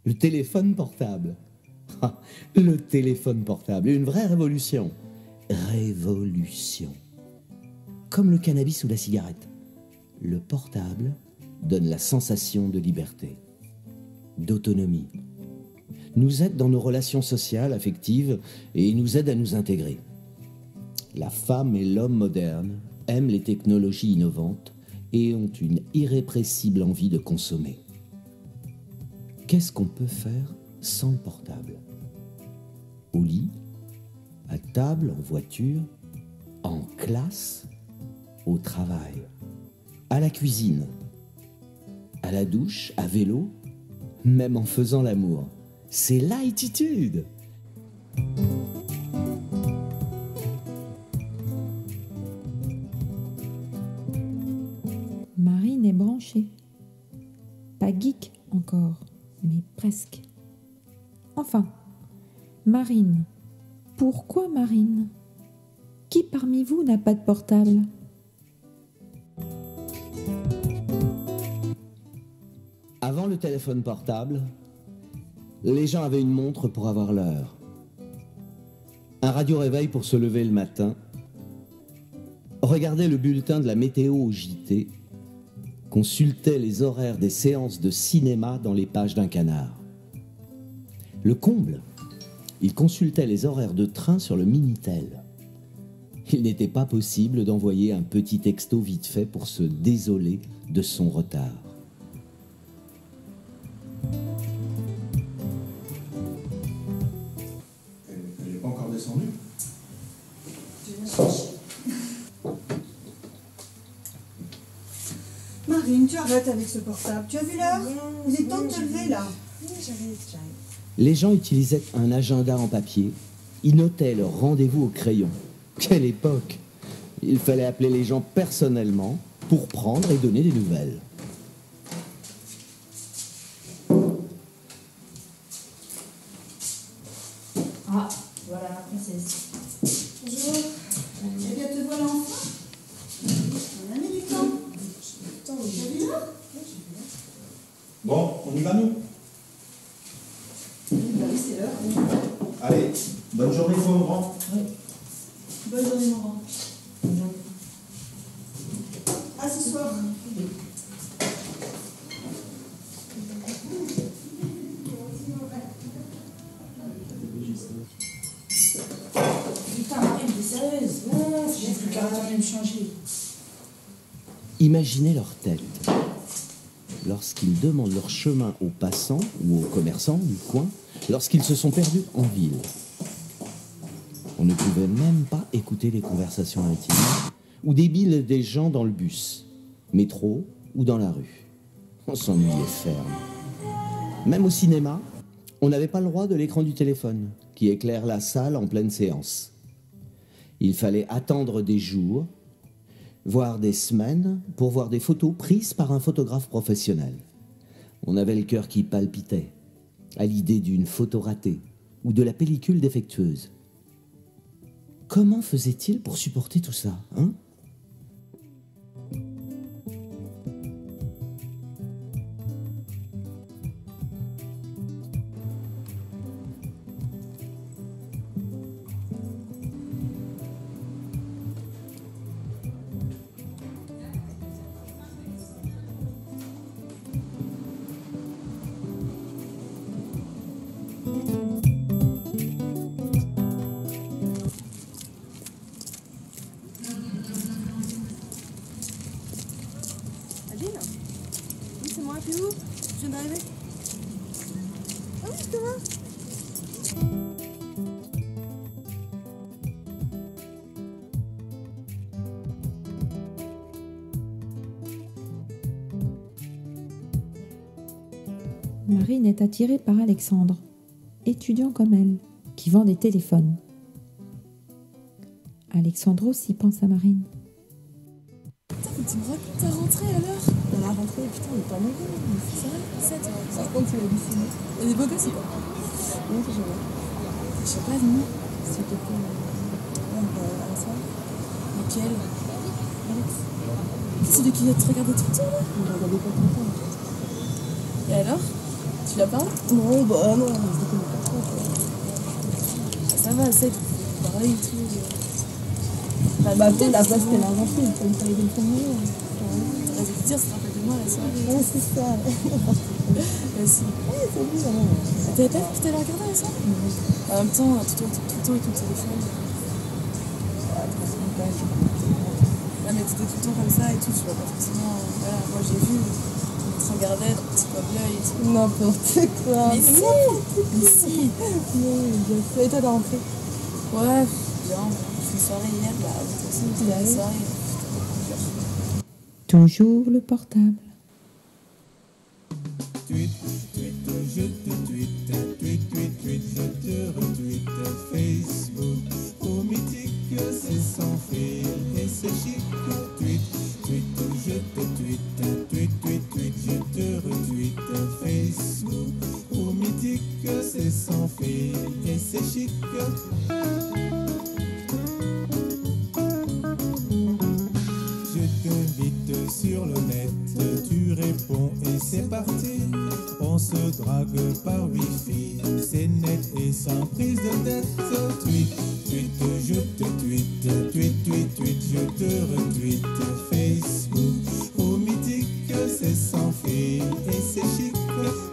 Le téléphone portable. Ah, le téléphone portable, une vraie révolution. Révolution. Comme le cannabis ou la cigarette. Le portable donne la sensation de liberté, d'autonomie. Nous aide dans nos relations sociales, affectives, et nous aide à nous intégrer. La femme et l'homme modernes aiment les technologies innovantes et ont une irrépressible envie de consommer. Qu'est-ce qu'on peut faire sans le portable? Au lit, à table, en voiture, en classe, au travail, à la cuisine, à la douche, à vélo, même en faisant l'amour. C'est l'attitude. Marine est branchée. Pas geek encore, mais presque. Enfin, Marine. Pourquoi Marine? Qui parmi vous n'a pas de portable? Avant le téléphone portable, les gens avaient une montre pour avoir l'heure, un radio-réveil pour se lever le matin, regarder le bulletin de la météo au JT, consulter les horaires des séances de cinéma dans les pages d'un canard. Le comble, ils consultaient les horaires de train sur le Minitel. Il n'était pas possible d'envoyer un petit texto vite fait pour se désoler de son retard. Elle n'est pas encore descendue? Je viens chercher. Marine, tu arrêtes avec ce portable. Tu as vu l'heure? Il est temps de te lever là. Oui, j'arrive. Les gens utilisaient un agenda en papier. Ils notaient leurs rendez-vous au crayon. Quelle époque! Il fallait appeler les gens personnellement pour prendre et donner des nouvelles. Ah, voilà la princesse. Bonjour. Eh bien, te voilà enfin. On a mis du temps. Tu as vu l'heure? Bon, on y va nous? Bah oui, c'est l'heure. Allez, bonne journée, faut on rentre. Bonne journée, mon grand. À ce soir. Putain, Marine, t'es sérieuse? J'ai plus qu'à retourner me changer. Imaginez leur tête lorsqu'ils demandent leur chemin aux passants ou aux commerçants du coin, lorsqu'ils se sont perdus en ville. On ne pouvait même pas écouter les conversations intimes ou débiles des gens dans le bus, métro ou dans la rue. On s'ennuyait ferme. Même au cinéma, on n'avait pas le droit de l'écran du téléphone qui éclaire la salle en pleine séance. Il fallait attendre des jours, voire des semaines, pour voir des photos prises par un photographe professionnel. On avait le cœur qui palpitait à l'idée d'une photo ratée ou de la pellicule défectueuse. Comment faisait-il pour supporter tout ça, hein ? Adèle? Oui, c'est moi, t'es où? Je viens d'arriver. Ah oui, ça va? Marine est attirée par Alexandre, étudiant comme elle, qui vend des téléphones. Alexandre aussi pense à Marine. Putain, faut que tu me racontes ta rentrée alors? Dans la rentrée, putain, on est pas mauvais. C'est vrai? 7. Par contre, tu l'as dessiné. Il y a des beaux gosses ou pas? Non, je sais pas. Je sais pas, non. C'est quelqu'un. À ça. Lequel? Alex. C'est celui qui vient te regarder tout le temps là? Il m'a regardé pas tout le temps en fait. Et alors? Tu l'as parlé? Non, bah non, je le connais pas trop, quoi. Ça va, c'est parler et tout. Bah peut-être la place qu'elle a inventé, il fallait pas aider le premier. T'aurais dû te dire, ça te rappelle de moi la soirée. Ouais, c'est ça. Vas-y. Ouais, c'est bien, non. T'avais pas vu que t'avais regardé la soirée? En même temps, tout le temps avec ton téléphone. Ouais, mais t'étais tout le temps comme ça et tout, tu vois pas forcément. Voilà, moi j'ai vu, on te regardait, ton petit coin de l'œil et tout. N'importe quoi. Mais si! Non, bien fait. Et toi, t'as rentré? Ouais, bien, je fais une soirée hier, bah, de toute façon, c'était la soirée. Toujours le portable. Tweet, tweet, je te tweet, tweet, tweet, tweet, je te retweet, Facebook, au mythique, c'est sans fil et c'est chic. Tweet, tweet, je te tweet, tweet, tweet, tweet, je te retweet, Facebook, au mythique, c'est sans fil et c'est chic. Je t'invite sur le net, tu réponds et c'est parti. On se drague par wifi, c'est net et sans prise de tête. Tweet, tweet, je te tweet, tweet, tweet, tweet, je te retweet. Facebook, au mythique, c'est sans fil et c'est chic.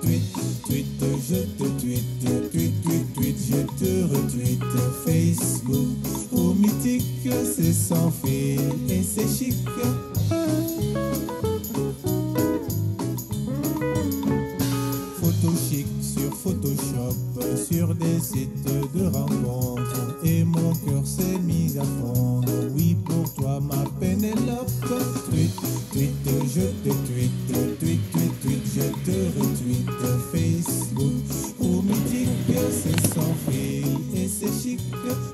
Tweet, tweet, je te tweet, tweet, tweet, tweet, je te retweet. Facebook, au mythique, c'est sans fil et c'est chic. Photo chic sur Photoshop, sur des sites de rencontres, et mon cœur s'est mis à fondre. Oui, pour toi, ma Pénélope. Tweet, tweet, je te tweet, tweet, tweet, tweet, je te retweet. Facebook, au mythique, c'est sans fil et c'est chic.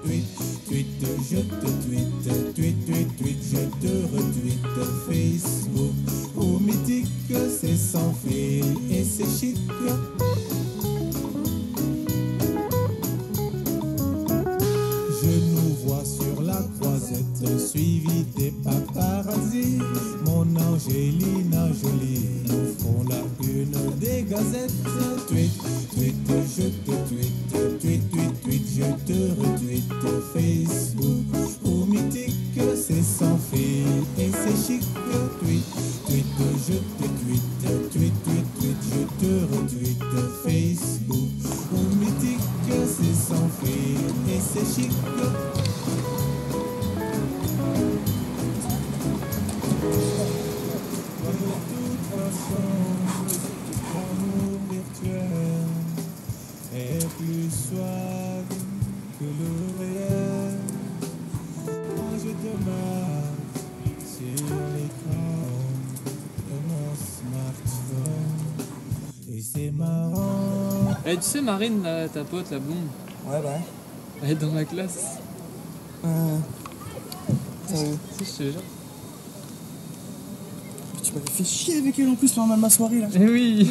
Tweet, tweet, je te tweet, tweet, tweet, tweet, je te retweet. Facebook, au mythique, c'est sans fil et c'est chic. Je nous vois sur la croisette, suivi des paparazzi. Mon Angelina Jolie, nous ferons la une des gazettes. Tweet, tweet, je te tweet, tweet, tweet, tweet, je te retweet. Facebook, au mythique, c'est sans fil et c'est chic. Tweet, tweet, je te tweet, tweet, tweet, tweet, je te retweet. Facebook, au mythique, c'est sans fil et c'est chic. L'amour virtuel est plus suave que le réel. Quand je te marque sur l'écran de mon smartphone, et c'est marrant. Eh, tu sais, Marine, là, ta pote, la blonde, Ouais, bah. elle est dans ma classe. Ça, Si, je te jure. tu m'avais fait chier avec elle en plus pendant ma soirée là. Eh oui.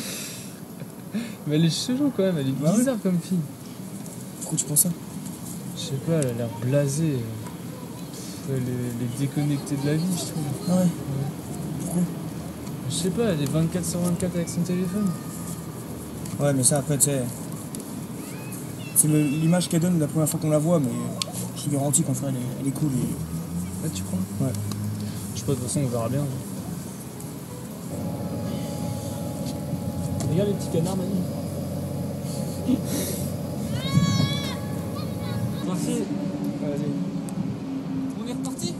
Mais elle est chelou quand même, elle est Bah ouais. bizarre comme fille. Pourquoi tu penses ça? Je sais pas, elle a l'air blasée. Elle est déconnectée de la vie, je trouve. Ah ouais. Pourquoi? Je sais pas, elle est 24/24 avec son téléphone. Ouais, mais ça après, tu sais. C'est l'image qu'elle donne la première fois qu'on la voit, mais je te garantis qu'en fait elle est cool. Ah, tu crois? Ouais. Je sais pas, de toute façon, on verra bien. Regarde les petits canards, Manu. Merci. Vas-y. On est reparti?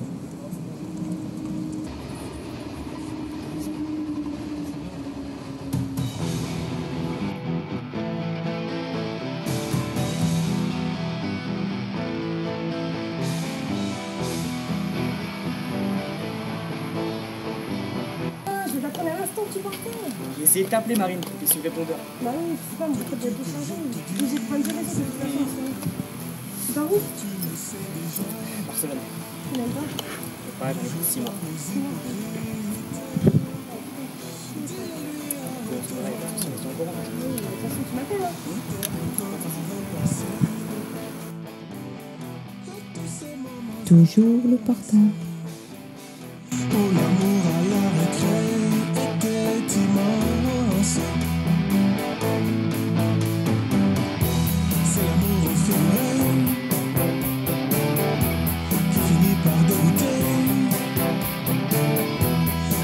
Je t'appelle à l'instant que tu partais. J'ai essayé de t'appeler, Marine, t'es sur le répondeur. Bah oui, je sais pas, mon code a été changé. J'ai pas de gérer ça de toute façon. C'est par où? Barcelone. Tu n'aimes pas? Ouais, bon, 6 mois. Bon, c'est vrai, de toute façon, on est au courant. Oui, de toute façon, tu m'appelles, hein. Toujours le portable. Oh, l'amour à la récré était immense.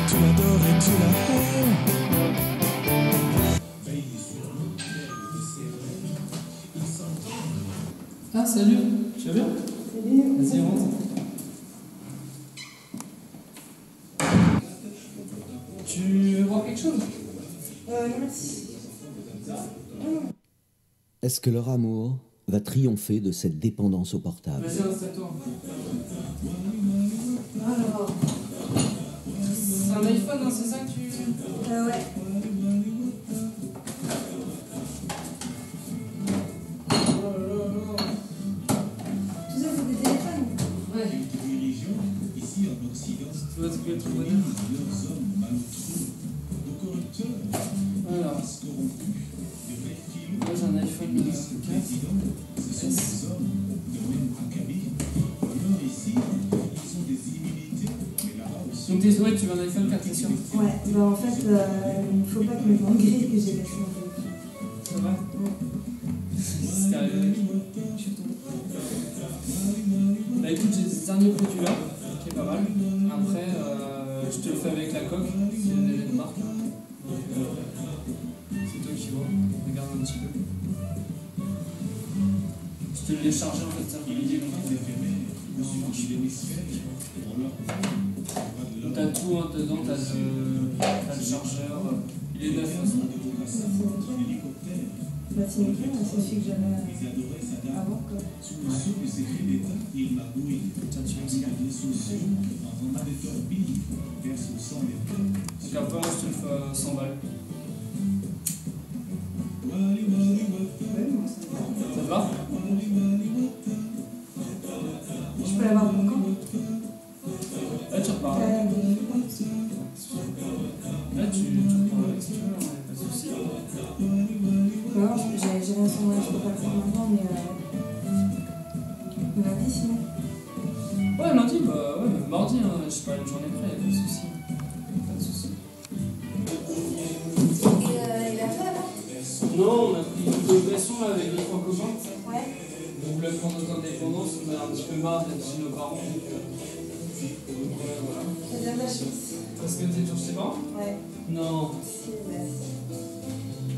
Tu l'adores et tu la hais. Ah, salut, tu vas bien? Salut. Vas-y, rentre. Tu veux voir quelque chose? Non, merci. Est-ce que leur amour va triompher de cette dépendance au portable? Vas-y, installe-toi. Alors, c'est un iPhone, hein, c'est ça que tu... Ouais. Tout ça, c'est des téléphones. Ouais. Tu vois ce que tu veux dire? Alors, moi j'ai un iPhone 4 S. Donc t'es ouais, tu veux un iPhone 4, c'est sûr? Ouais, bah en fait, il ne faut pas que mes parents grillent que j'ai laissé mon téléphone. Ça va? C'est arrivé avec qui? Je suis tombé. Bah écoute, j'ai ce dernier produit là, qui est pas mal. Après, je te le fais avec la coque, c'est une marque. Donc, c'est toi qui vois, regarde un petit peu. Je te l'ai chargé en fait, ça fait l'idée qu'on t'as tout hein, dedans, t'as le chargeur, il est neuf. Bah c'est nickel, c'est celui que j'avais avant quoi. Tiens, tu veux ce qu'il y a. Donc après moi je te le fais à 100 balles. Ça te va? Je peux l'avoir pour quand? Là tu repars. Là tu reprends avec si tu veux, pas de soucis. Non, j'ai rien sur moi, je peux pas le faire maintenant, mais lundi sinon. Ouais, lundi, bah ouais, même mardi, hein, je sais pas, une journée près, y'a pas de soucis. Pas de soucis. Et il a fait là? Non, on a pris une location là avec les 3 copains. Ouais. On voulait prendre notre indépendance, on a un petit peu marre d'être chez nos parents. Donc voilà. T'as bien de la chance. Parce que t'es toujours chez tes parents? Ouais. Non. Si, bah si.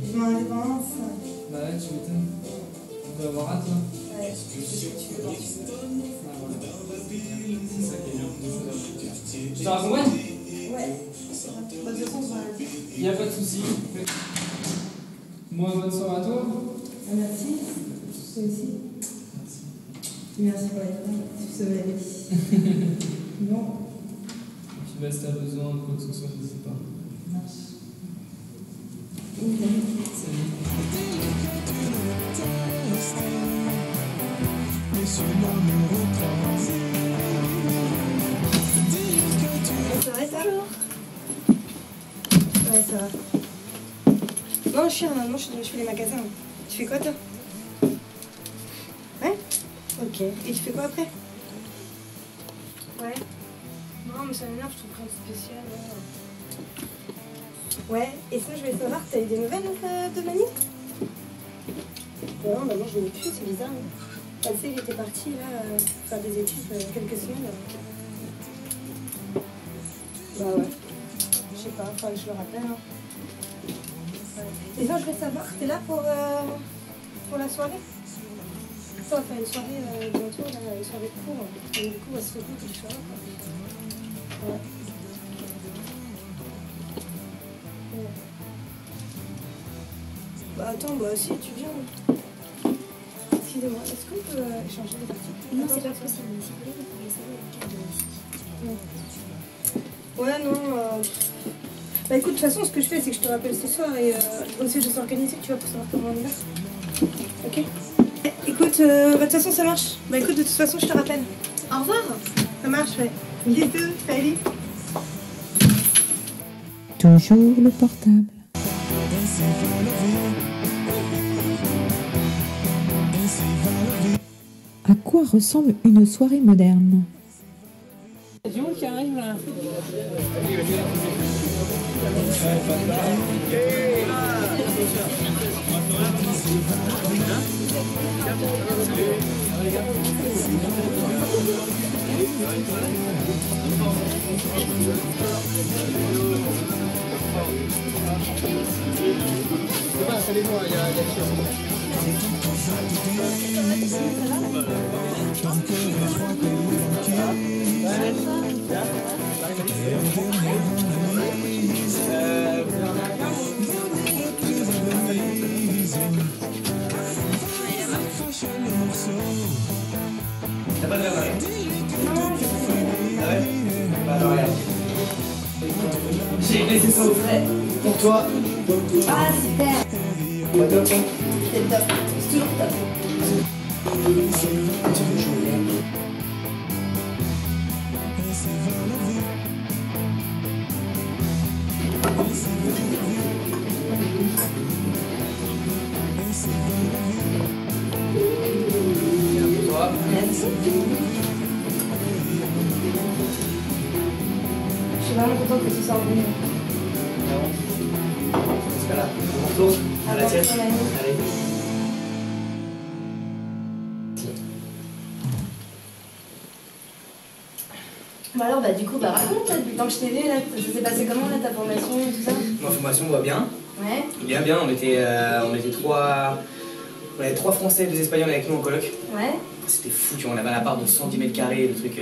Je m'en indépendance. Bah ouais, tu m'étonnes. On doit avoir hâte là. Ouais, tu veux quand tu veux. Ah, voilà. C'est ça qui est bien. Je te raccompagne? Ouais. Bah, de toute façon, Y'a pas de soucis. Moi, bonne soirée à toi. merci. Toi aussi. Merci pour la vie. Tu sauves la vie. Non. Puis bah, si t'as besoin de quoi que ce soit, n'hésite pas. Merci. Salut. Ça va, ça? Ouais, ça va. Non, je fais les magasins. Tu fais quoi, toi? Ouais? Ok. Et tu fais quoi après? Ouais. Non, mais ça m'énerve, je trouve rien de spécial. Ouais. Et ça, je voulais savoir, t'as eu des nouvelles de Manu? Non, bah non, je l'ai plus, c'est bizarre. Hein. Tu sais, il était parti là, faire des études quelques semaines. Bah ouais. Je sais pas, faudrait que je le rappelle. Hein. Ouais. Et non, je voulais savoir, t'es là pour la soirée? Ça, on va faire une soirée bientôt, là, une soirée de cours. Et du coup, on va se retrouver tout le soir. Ouais. Ouais. Bah attends, bah si, tu viens. Excusez-moi, est-ce qu'on peut échanger les articles? Non, c'est pas possible. Si vous voulez, vous pouvez savoir le cadre. Ouais, non. Bah écoute, de toute façon, ce que je fais, c'est que je te rappelle ce soir et aussi je vais s'organiser, tu vois, pour savoir comment on y va. Ok? Écoute, bah de toute façon, ça marche. Bah écoute, de toute façon, je te rappelle. Au revoir. Ça marche, ouais. Bisous, salut. Toujours le portable. À quoi ressemble une soirée moderne? Avion qui arrive là. Regarde. Installez-moi, il y a T'as pas de verre, Marie? Ah ouais? Bah alors regarde. J'ai laissé ça au frais. Pour toi. Ah, super. Pas top, hein? C'est top. C'est toujours top. Toi. Merci. Je suis vraiment contente que tu sois revenu. C'est pas là. On retourne à la tienne. Allez. Bah alors, du coup, raconte, là, depuis le temps que je t'ai vu, là, ça s'est passé comment, là, ta formation et tout ça? Ma formation va bien. Ouais. Bien, on était trois... On avait 3 Français et 2 Espagnols avec nous en coloc. Ouais. C'était fou, tu vois, on avait un appart de 110 mètres carrés, le truc...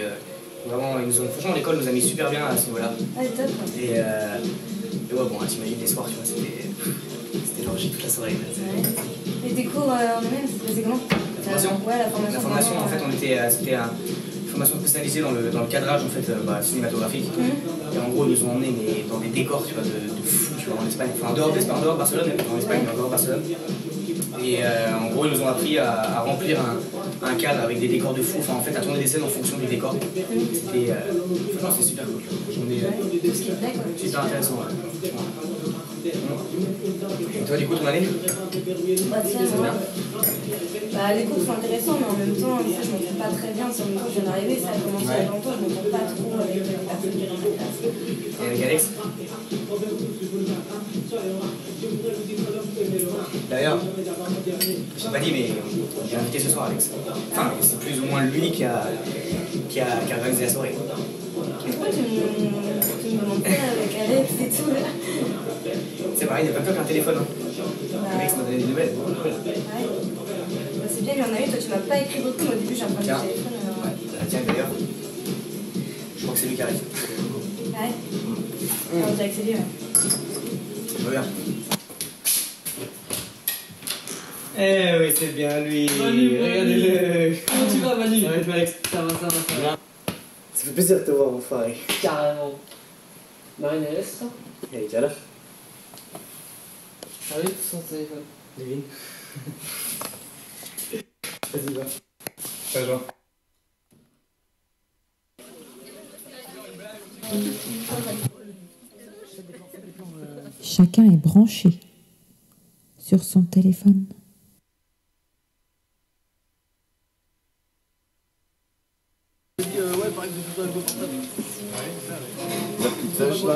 vraiment, franchement, l'école nous a mis super bien à ce niveau-là. Ouais, top. Et ouais, bon, t'imagines les soirs, tu vois, c'était l'orgie toute la soirée. Ouais. Et tes cours en eux-mêmes, ça s'est passé comment? La formation? Ouais, la formation. La formation, en fait, c'était une formation spécialisée dans le cadrage, en fait, cinématographique. Et en gros, ils nous ont emmenés dans des décors, tu vois, de fou, tu vois, en Espagne. Enfin, en dehors de Barcelone, même, en Espagne, en dehors de Barcelone. Et en gros, ils nous ont appris à remplir un cadre avec des décors de fou, enfin, en fait, à tourner des scènes en fonction du décor. C'était super cool. Tout ce qui te plaît, quoi. Super intéressant, ouais. Et toi, du coup, ton année? Bah, tiens, ouais. Les cours sont intéressants, mais en même temps, ça, je m'en trouve pas très bien. En même temps, je viens d'arriver, ça a commencé il y a longtemps, je ne m'entends pas trop avec les personnes qui sont en classe. Et avec Alex? D'ailleurs, je t'ai pas dit, mais on est invité ce soir, Alex. Enfin, c'est plus ou moins lui qui a organisé la soirée. Pourquoi tu me demandes ça avec Alex et tout, là? C'est pareil, il n'y a pas peur qu'un téléphone. Hein. Alex m'a donné des nouvelles. Ouais. C'est bien, il y en a eu, toi tu m'as pas écrit beaucoup, mais au début j'ai un problème de téléphone. Tiens, d'ailleurs, je crois que c'est lui qui arrive. Ouais. On dirait que c'est lui, ouais. Regarde. Eh oui, c'est bien lui. Regardez-le. Comment tu vas, Manu? Ça va être Alex. Ça va. Ça fait plaisir de te voir, enfoiré. Carrément. Marine, elle laisse ça? Elle est déjà là. Ah oui, son téléphone. Devine. Vas-y, va. Pas genre. Chacun est branché sur son téléphone. Ouais, pareil, que tu portable. La petite sèche là.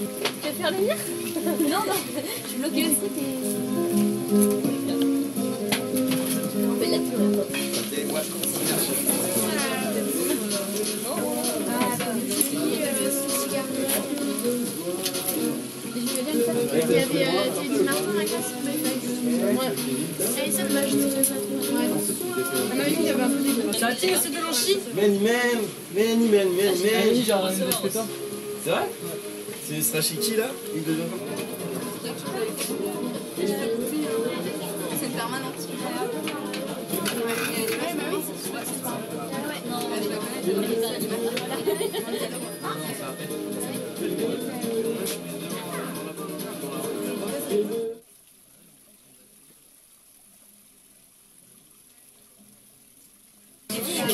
Tu vas faire le mien? Non, je bloque le site et... On fait la tour. Il y avait Teddy Martin à la classe. Ouais. Et ça, dommage, je trouvais ça trop. Ouais. Elle m'avait dit qu'il y avait un peu des... Ça attire, c'est de l'anchi. Mani, genre, C'est vrai? Ce sera chez qui là? Une deuxième fois? C'est une permanente. Ouais, bah oui, c'est ça. Ouais, non, je la connais, je connais ça.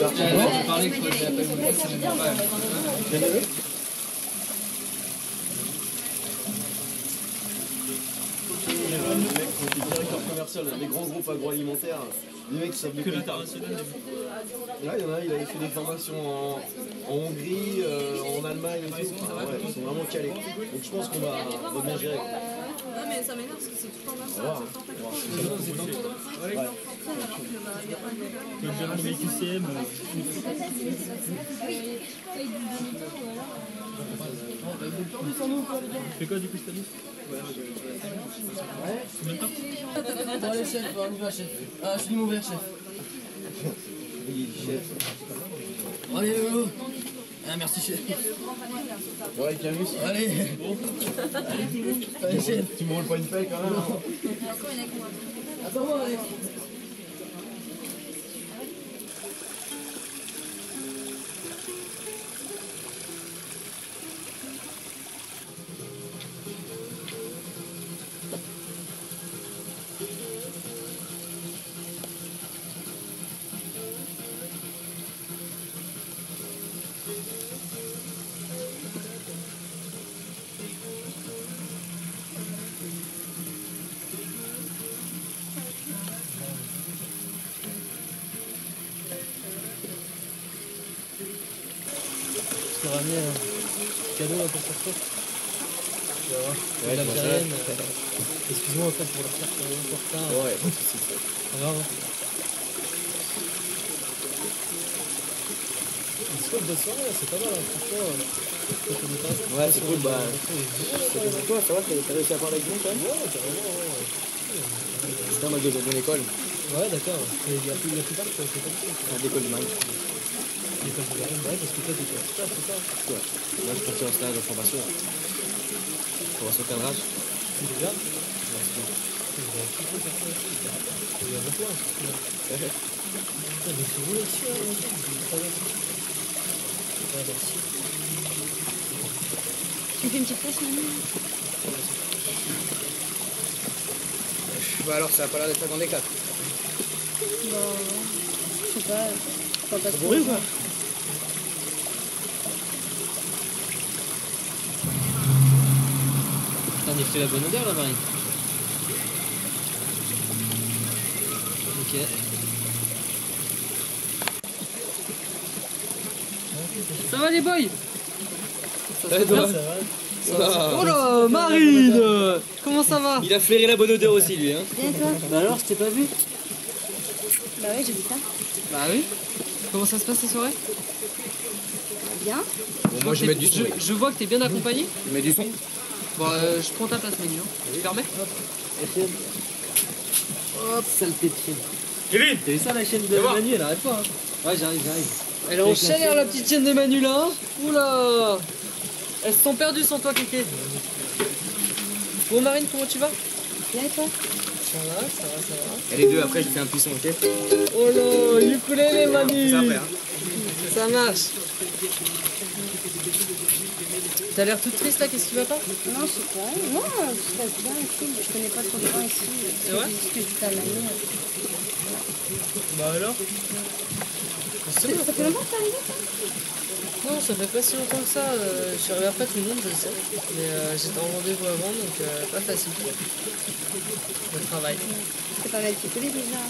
On parlait que je l'appelle une fois, c'est pas mal. Le mec qui était directeur commercial des grands groupes agroalimentaires, des mecs qui savent que l'international. Là, il y en a, il avait fait des formations en Hongrie, en Allemagne, et tout. Ouais, ils sont vraiment calés. Donc je pense qu'on va bien gérer. Non mais ça m'énerve parce que c'est tout le temps comme ça, c'est tout le temps Le gérant des QCM. Tu fais quoi du coup cette année? Bon allez chef, on y va chef. Ah je finis mon verre chef. Oui, chef. Allez Lolo. Ah merci chef. Ouais, Camus. Allez. Allez chef. Tu me roules pas une paille quand même. Attends-moi allez. Je t'ai ramené un cadeau là pour toi. Tu vas voir. Ouais, l'Algérienne. Excuse-moi en fait pour le faire pour retard. Ouais, pas de soucis. Pas grave. C'est quoi une bonne soirée, c'est pas mal, hein, franchement. Ouais, c'est cool, bah. C'est quoi, ça va, t'as réussi à parler avec nous quand même? Ouais, carrément, ouais. C'était un mec de mon école. Ouais, d'accord. Il y a plus tard, c'est pas du tout. À l'école de Marie. L'école de Marie, ouais, parce que toi, t'es quoi? C'est ça? Ouais. Moi, je suis parti en stage de formation. Formation cadrage. Tu es bien? Ouais, c'est bien. Il y a beaucoup, hein. Putain, mais c'est roulé dessus, hein. Ouais, merci. Tu me fais une petite place maintenant? Bah alors, ça a pas l'air d'être un grand éclat. Bon, je sais pas. Je crois pas trop. Bourré ou quoi? Putain, on y fait la bonne odeur là, Marie. Ok. Ça va les boys? Ça va? Oh là, Marine! Comment ça va? Il a flairé la bonne odeur aussi, lui. Hein. Bien toi? Bah alors, je t'ai pas vu? Bah ouais, j'ai vu ça. Bah oui. Comment ça se passe cette soirée? Bien. Bon, moi, je vais mettre du son. Je vois que t'es bien accompagné. Je mets du son. Bon, je prends ta place, Manu. Tu permets? Hop, saleté de chienne. Kevin! T'as vu ça, la chaîne de Manu? Elle arrête pas. Hein. Ouais, j'arrive. Elle est en Avec la chaleur, la petite chaîne de Manu là. Hein. Oula! Elles se sont perdues sans toi, Kéké. Bon, Marine, comment tu vas? Bien et toi? Ça va. Et les deux, après, je fais un petit son, ok? Oh là, ukulélé, Manu! C'est après, hein. Ça marche. T'as l'air toute triste là, qu'est-ce qui va pas? Non, je sais pas. Non, je se passe bien ici. Je connais pas trop de gens ici. C'est vrai? C'est ce que je dis à Manu. Bah alors? Ça fait longtemps que t'es arrivé, toi? Non, ça fait pas si longtemps que ça. Je suis arrivé après tout le monde, je le sais. Mais j'étais en rendez-vous avant, donc pas facile. Le travail. T'es pas mal titulé déjà.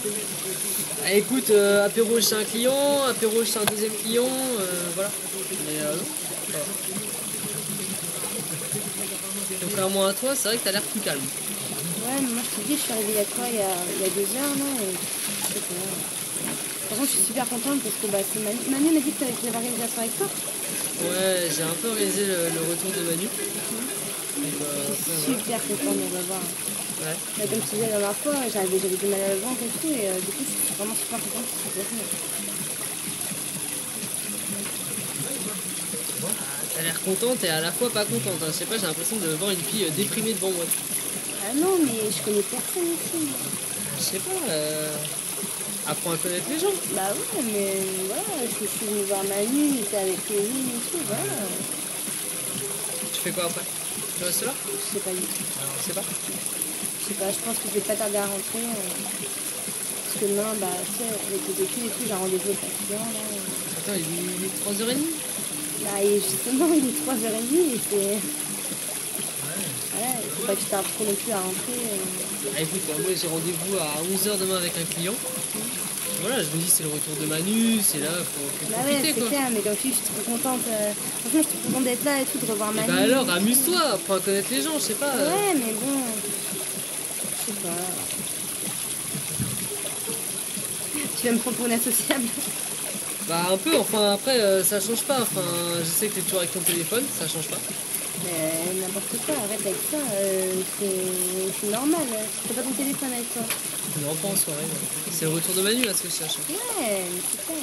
Ah, écoute, apéro chez un client, apéro chez un deuxième client, voilà. Mais non. Voilà. Contrairement à toi, c'est vrai que t'as l'air plus calme. Ouais, mais moi je te dis, je suis arrivée il y a quoi? Il y a 2 heures, là. Et je sais pas. Par contre, je suis super contente parce que bah, c'est Manu m'a dit que tu avais organisé la soirée avec toi. Ouais, j'ai un peu réalisé le retour de Manu. Donc, Je suis super contente de l'avoir. Ouais. Comme tu disais la dernière fois, j'avais du mal à le ventre et tout, et du coup, je suis vraiment super contente que ce soit passé. T'as l'air contente et à la fois pas contente. Hein. Je sais pas, j'ai l'impression de voir une fille déprimée devant moi. Ah non, mais je connais personne ici. Je sais pas, apprends à connaître les gens. Bah ouais, mais voilà, je suis venue voir Manu, j'étais avec Kevin et tout, voilà. Tu fais quoi après? Tu restes là? Je sais pas du tout. Je sais pas. Je sais pas, je pense que je vais pas tarder à rentrer. Parce que demain, bah, tu sais, avec les études et tout, j'ai un rendez-vous avec un client, là. Attends, il est 3h30? Bah, et justement, il est 3h30 et c'est... Voilà, il faut pas que je tarde trop non plus à rentrer. Ah, écoute, moi j'ai rendez-vous à 11h demain avec un client. Voilà, je me dis c'est le retour de Manu, c'est là, faut bah ouais, profiter c'est quoi. clair, mais comme je suis trop contente. Franchement, je suis trop contente d'être là et tout, de revoir Manu. Bah alors, amuse-toi, apprends à connaître les gens, je sais pas. Ouais, mais bon... Je sais pas... Tu vas me prendre pour une associable? Bah un peu, enfin après ça change pas, enfin je sais que t'es toujours avec ton téléphone, ça change pas. Mais n'importe quoi, arrête avec ça, c'est normal. T'as pas ton téléphone avec toi. Non, pas en soirée. C'est le retour de Manu là ce que je cherche. Ouais, mais c'est ça.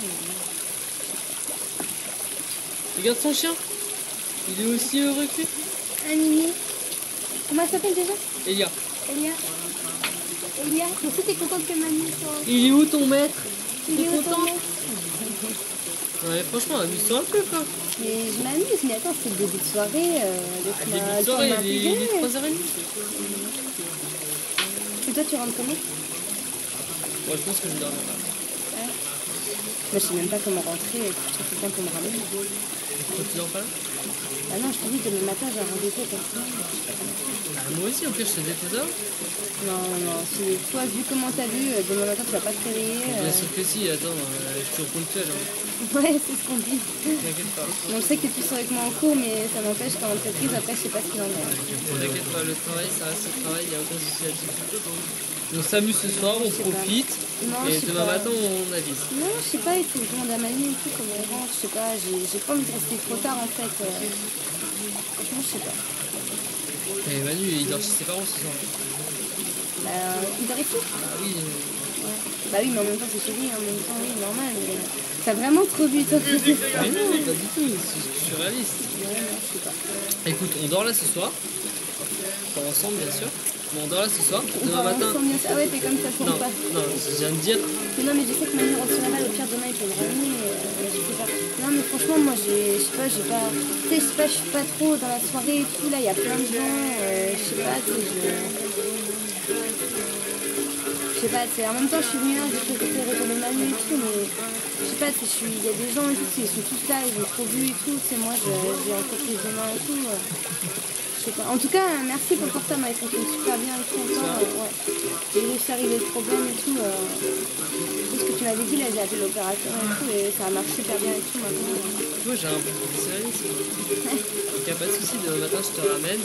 Regarde son chien. Il est aussi heureux que lui. Ah Mimi. Comment elle s'appelle déjà? Elia. Elia. Elia, mais si t'es contente que Manu soit... Il est où ton maître? Il est où ton maître? Ouais, franchement, amuse-toi un peu quoi. Mais je m'amuse, mais attends, c'est le début de soirée. Début de soirée, il est 3h30. Et toi, tu rentres comment? Ouais, je pense que je dors là. Ouais. Moi, je sais même pas comment rentrer, je trouve quelqu'un pour me ramener. Tu dors pas là? Ah non, je te dis, demain matin, j'ai un rendez-vous avec un client. Moi aussi, au pire, je te dépose là. Non, toi, vu comment t'as vu, demain matin, tu vas pas te réveiller. Bien sûr que si, attends, je suis toujours ponctuel. Hein. Ouais, c'est ce qu'on dit. T'inquiète pas. Donc, je sais que t'es plus avec moi en cours, mais ça m'empêche qu'en entreprise, après, je sais pas ce qu'il en est. T'inquiète pas, le travail, ça reste le travail, il n'y a aucun souci là-dessus. On s'amuse ce soir, on profite, non, et demain matin, on avise. Non, je sais pas, il faut que je demande à Manu et tout, comment on rentre, je sais pas, j'ai pas envie de rester trop tard, en fait. Franchement, je sais pas. Et Manu, il dort chez ses parents ce soir. Il dort ici? Ah oui. Ouais. Bah oui, mais en même temps, c'est chez lui, en même temps, oui, normal. Mais... T'as vraiment trop vu, toi. Mais non, pas du tout, je suis réaliste. Ouais, non, je sais pas. Écoute, on dort là ce soir. Pas ensemble, bien sûr. Mais on dort là ce soir. Demain matin. Ah ouais, t'es comme ça, je comprends pas. Non, je viens de dire. Mais non, mais je sais que Manu rentre sur la balle, au pire, demain, il peut me ramener. Je sais pas. Non, mais franchement, moi, je sais pas, tu sais, je suis pas trop dans la soirée et tout. Là, il y a plein de gens. Je sais pas, tu sais, je sais pas, en même temps je suis venue là, j'ai fait le retour de Manu et tout, mais je sais pas, il y a des gens et tout, ils sont tous là, ils ont trop vu et tout, moi j'ai entreprise demain et tout. Je sais pas. En tout cas, merci pour le portable, il fonctionne super bien et tout encore. Ouais. J'ai réussi à régler le problème et tout. Tout ce que tu m'avais dit, là j'ai appelé l'opérateur et tout, et ça marche super bien et tout maintenant. Moi j'ai un bon professionnalisme. Donc y a pas de souci, demain matin je te ramène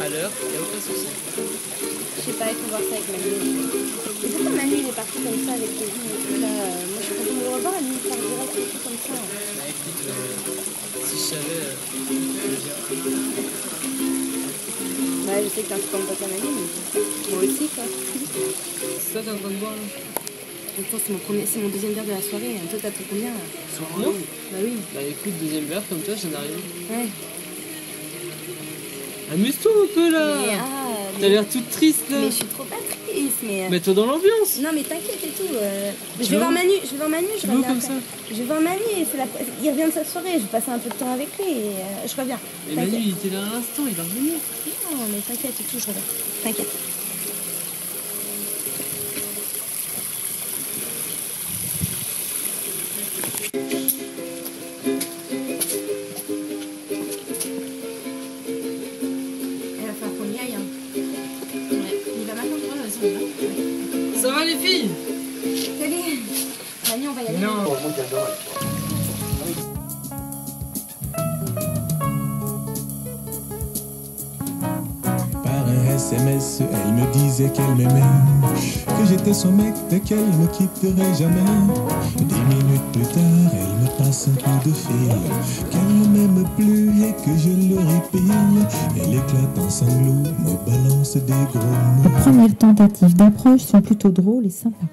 à l'heure, y a aucun souci. Je sais pas, il faut voir ça avec Manu. Et pourquoi Manu il est parti comme ça avec Kevin et tout là? Moi je suis contente de le revoir, lui il part direct et tout comme ça. Bah écoute, si je savais, Ouais, je sais que t'es un truc comme pote à Manu, mais moi aussi quoi. C'est ça que t'es en train de boire là? C'est mon deuxième verre de la soirée, toi t'as pris combien là? Sur moi? Bah oui. Bah écoute, deuxième verre comme toi, j'en arrive. Ouais. Amuse-toi un peu là! T'as l'air toute triste là! Mais je suis trop pas triste, mais. Mets-toi dans l'ambiance! Non, mais t'inquiète et tout. Je vais voir Manu, je reviens comme après. ça. Je vais voir Manu, il revient de sa soirée, je vais passer un peu de temps avec lui et je reviens. Et Manu, il était là à l'instant, il va revenir. Non, mais t'inquiète et tout, je reviens. T'inquiète. Ça va les filles? Salut. Manu, on va y aller. Non. Par un SMS, elle me disait qu'elle m'aimait, que j'étais son mec et qu'elle me quitterait jamais. 10 minutes plus tard, elle me passe un coup de fil, qu'elle ne m'aime plus et que je le répile. Elle éclate en sanglots, me balance des gros mots. Les premières tentatives d'approche sont plutôt drôles et sympas.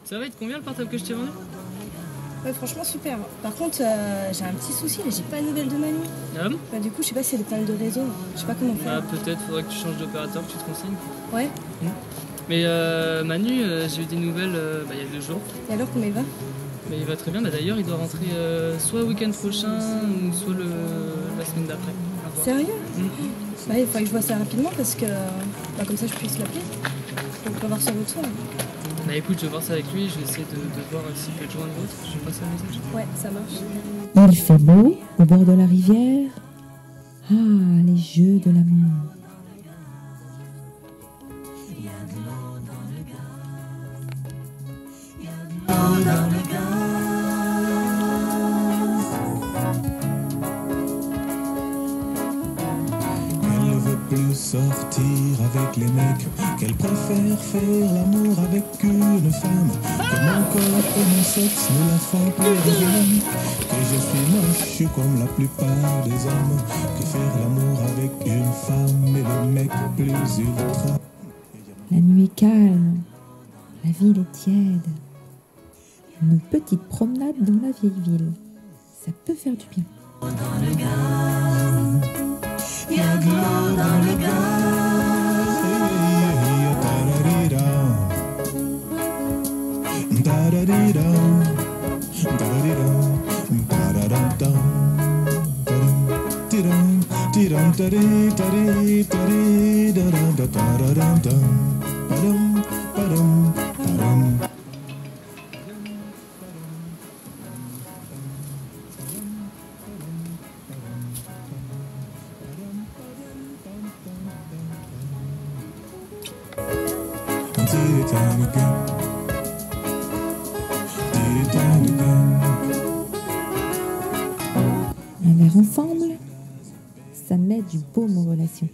Ça va, il te convient le portable que je t'ai vendu? Ouais, franchement, super. Par contre, j'ai un petit souci, là, j'ai pas de nouvelles de Manu. Ah bon? Bah, du coup, je sais pas si c'est des problèmes de réseau. Je sais pas comment faire. Ah, peut-être faudrait que tu changes d'opérateur, que tu te consignes. Ouais. Mais Manu, j'ai eu des nouvelles il y a 2 jours. Et alors, comment il va? Mais il va très bien, d'ailleurs, il doit rentrer soit le week-end prochain ou soit la semaine d'après. Sérieux? Ouais, il faudrait que je vois ça rapidement parce que comme ça je puisse l'appeler. Donc on va voir son retour. Bah écoute, je vais voir ça avec lui, je vais essayer de voir s'il peut te joindre l'autre. Je vais passer un message. Ouais, ça marche. Il fait beau au bord de la rivière. Ah, les jeux de l'amour. Elle ne veut plus sortir avec les mecs, qu'elle préfère faire l'amour avec une femme, que mon corps et mon sexe ne la font plus rien, que je suis moche comme la plupart des hommes, que faire l'amour avec une femme est le mec plus ultra. La nuit est calme, la ville est tiède. Une petite promenade dans la vieille ville, ça peut faire du bien. Dans le gaz, il y a de l'eau dans le gaz. Un verre ensemble, ça met du baume aux relations.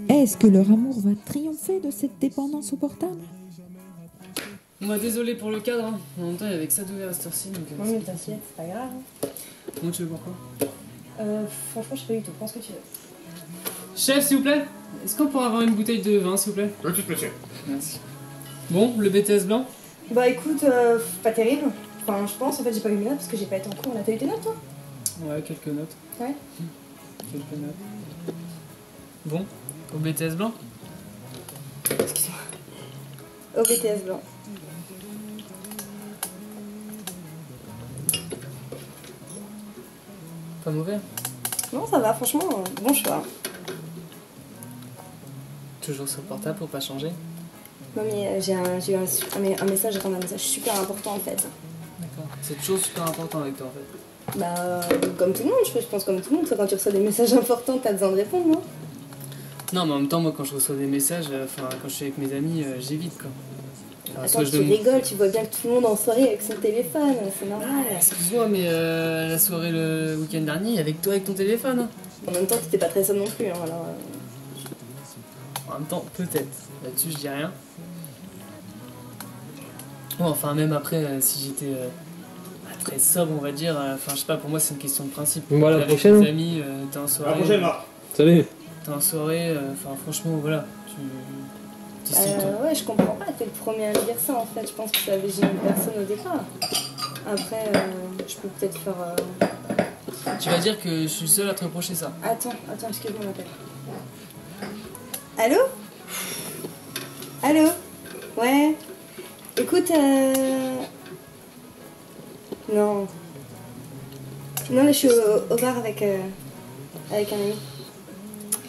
Est-ce que leur amour va triompher de cette dépendance au portable? Moi, désolé pour le cadre, hein. En même temps, il y avait que ça d'ouvert à cette heure-ci. Non, mais t'inquiète, c'est pas grave. Comment tu veux pourquoi? Franchement, je sais pas du tout. Prends ce que tu veux. Chef, s'il vous plaît, est-ce qu'on pourrait avoir une bouteille de vin, s'il vous plaît? Tout de suite, monsieur. Merci. Bon, le BTS blanc? Bah écoute, pas terrible. Enfin, je pense, en fait, j'ai pas eu mes notes parce que j'ai pas été en cours. T'as eu tes notes, toi? Ouais, quelques notes. Ouais. Quelques notes. Bon, au BTS blanc? Excuse-moi. Au BTS blanc. Pas mauvais? Non, ça va, franchement, bon choix. Toujours sur le portable pour pas changer? Non, mais j'ai eu un message, un message super important en fait. D'accord. C'est toujours super important avec toi en fait. Bah, comme tout le monde, je pense comme tout le monde. Quand tu reçois des messages importants, t'as besoin de répondre, non? Non, mais en même temps, moi quand je reçois des messages, quand je suis avec mes amis, j'évite quoi. Attends, tu rigoles, tu vois bien que tout le monde en soirée avec son téléphone, c'est normal. Excuse-moi, mais la soirée le week-end dernier, avec toi avec ton téléphone. En même temps, t'étais pas très sobre non plus, hein, alors. En même temps, peut-être. Là-dessus, je dis rien. Bon, enfin, même après, si j'étais très sobre, on va dire, enfin, je sais pas, pour moi, c'est une question de principe. Bon, à la avec prochaine. tes amis, t'es en soirée. À la prochaine, là. Salut. T'es en soirée, enfin, franchement, voilà. Ouais, je comprends pas, t'es le premier à me dire ça en fait. Je pense que ça avait gêné personne au départ. Après, je peux peut-être faire. Tu vas dire que je suis le seul à te reprocher ça. Attends, excuse-moi, m'appelle. Allô? Allô? Ouais? Écoute, Non. Non, mais je suis au bar avec un ami.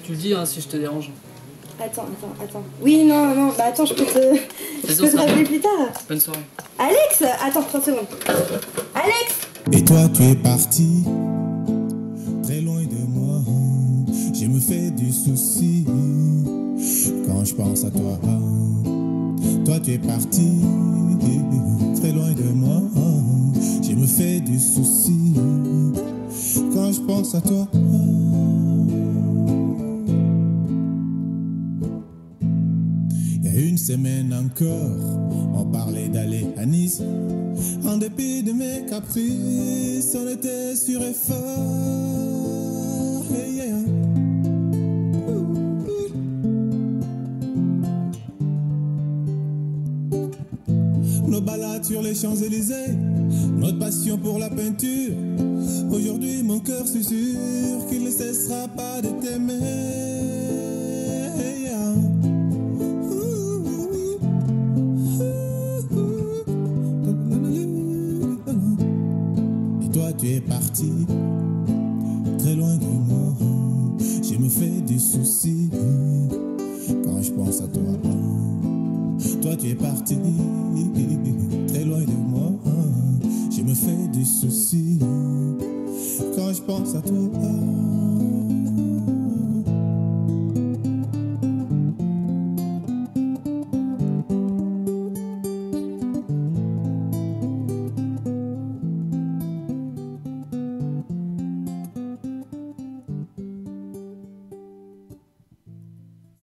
Tu le dis hein, si je te dérange. Attends. Oui, non, bah attends, je peux te rappeler plus tard. Bonne soirée. Alex! Attends, 30 secondes. Alex! Et toi tu es parti, très loin de moi. Je me fais du souci quand je pense à toi. Toi tu es parti, très loin de moi. Je me fais du souci quand je pense à toi. Une semaine encore, on parlait d'aller à Nice. En dépit de mes caprices, on était sûr et fort. Hey, yeah. Nos balades sur les Champs-Élysées, notre passion pour la peinture. Aujourd'hui, mon cœur suis sûr qu'il ne cessera pas de t'aimer. Hey, yeah. Tu es parti, très loin de moi. Je me fais des soucis quand je pense à toi. Toi tu es parti, très loin de moi. Je me fais des soucis quand je pense à toi.